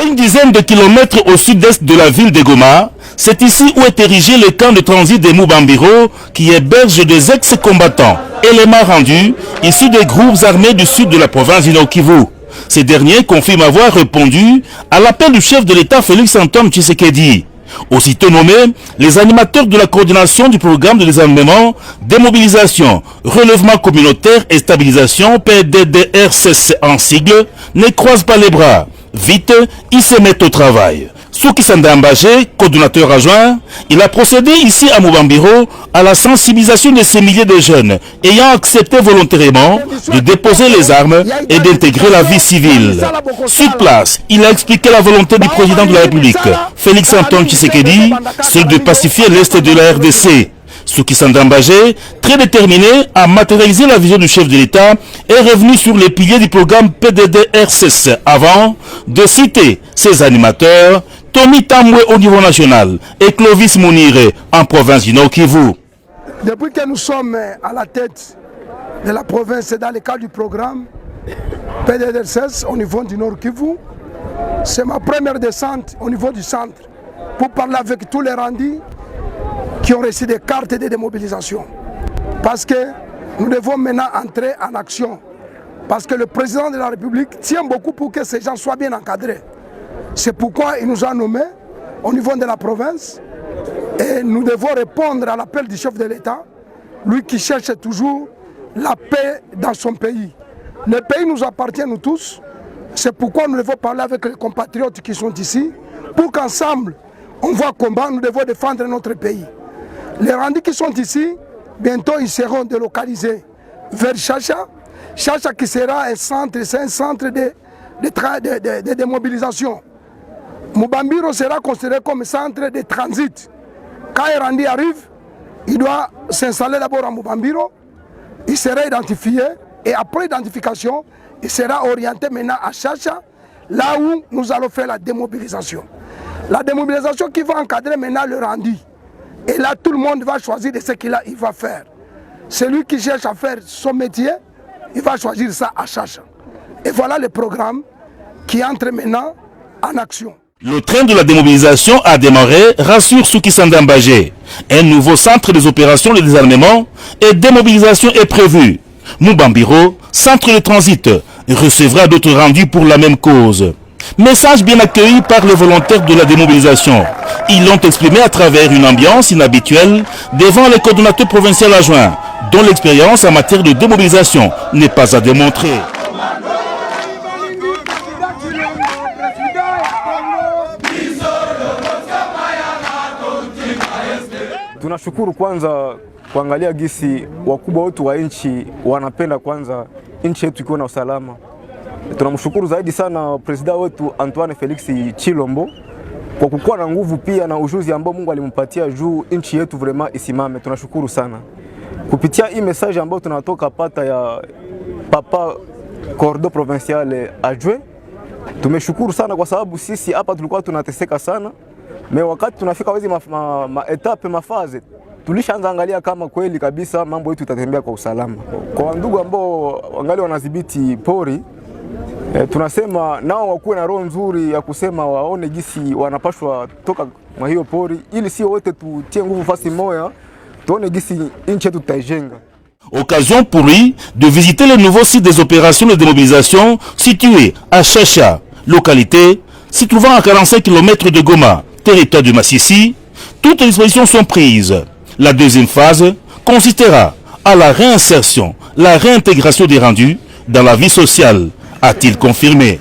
une dizaine de kilomètres au sud-est de la ville de Goma, c'est ici où est érigé le camp de transit de Mubambiro qui héberge des ex-combattants, éléments rendus issus des groupes armés du sud de la province du Nord Kivu. Ces derniers confirment avoir répondu à l'appel du chef de l'État Félix-Antoine Tshisekedi. Aussitôt nommés, les animateurs de la coordination du programme de désarmement, démobilisation, relèvement communautaire et stabilisation PDDRCS en sigle ne croisent pas les bras. Vite, ils se mettent au travail. Souki Sandambagé, coordonnateur adjoint, il a procédé ici à Mubambiro à la sensibilisation de ces milliers de jeunes ayant accepté volontairement de déposer les armes et d'intégrer la vie civile. Sur place, il a expliqué la volonté du président de la République, Félix-Antoine Tshisekedi, celle de pacifier l'Est de la RDC. Souki Sandambagé, très déterminé à matérialiser la vision du chef de l'État, est revenu sur les piliers du programme PDDRCS avant de citer ses animateurs, Tommy Tamwe au niveau national et Clovis Mounire en province du Nord Kivu. Depuis que nous sommes à la tête de la province et dans le cadre du programme PDDRCS au niveau du Nord Kivu, c'est ma première descente au niveau du centre pour parler avec tous les rendus qui ont reçu des cartes de démobilisation. Parce que nous devons maintenant entrer en action. Parce que le président de la République tient beaucoup pour que ces gens soient bien encadrés. C'est pourquoi il nous a nommés au niveau de la province et nous devons répondre à l'appel du chef de l'État, lui qui cherche toujours la paix dans son pays. Le pays nous appartient, nous tous. C'est pourquoi nous devons parler avec les compatriotes qui sont ici pour qu'ensemble, on voit comment nous devons défendre notre pays. Les rendus qui sont ici, bientôt ils seront délocalisés vers Chacha. Chacha qui sera un centre, c'est un centre de démobilisation. Mubambiro sera considéré comme centre de transit. Quand un rendu arrive, il doit s'installer d'abord à Mubambiro, il sera identifié et après identification, il sera orienté maintenant à Chacha, là où nous allons faire la démobilisation. La démobilisation qui va encadrer maintenant le rendu. Et là, tout le monde va choisir de ce qu'il va faire. Celui qui cherche à faire son métier, il va choisir ça à Chacha. Et voilà le programme qui entre maintenant en action. Le train de la démobilisation a démarré, rassure Souki Sandambagé. Un nouveau centre des opérations de désarmement et démobilisation est prévu. Mubambiro, centre de transit, recevra d'autres rendus pour la même cause. Message bien accueilli par les volontaires de la démobilisation. Ils l'ont exprimé à travers une ambiance inhabituelle devant les coordonnateurs provinciaux adjoints, dont l'expérience en matière de démobilisation n'est pas à démontrer. Tunashukuru kwanza kuangalia gisi wakubwa wetu wa nchi wanapenda kwanza nchi yetu ikiwa na usalama. Tunamshukuru zaidi sana president wetu Antoine Felix Tshilombo kwa kukuwa na nguvu pia na ujuzi ambao Mungu alimpatia juu nchi yetu vraiment isimame. Tunashukuru sana. Kupitia hii message ambayo tunatoka pata ya Papa Cordo Provincial adjoint, tumeshukuru sana kwa sababu sisi hapa tulikuwa tunateseka sana. Wakati tunafika hizi etape mafaze, tulishaanza angalia kama kweli kabisa mambo yetu itatembea kwa usalama. Kwa ndugu ambao wangali wanadhibiti pori, tunasema nao wakuwe na roho nzuri ya kusema waone gisi wanapashwa toka mwa hiyo pori, ili sio wote tutie nguvu fasi moja, tuone gisi nchi yetu tutaijenga. Occasion pour lui de visiter le nouveau site des opérations de démobilisation situé à Chacha, localité se trouvant à 45 km de Goma, territoire de Massissi. Toutes les dispositions sont prises. La deuxième phase consistera à la réinsertion, la réintégration des rendus dans la vie sociale, a-t-il confirmé.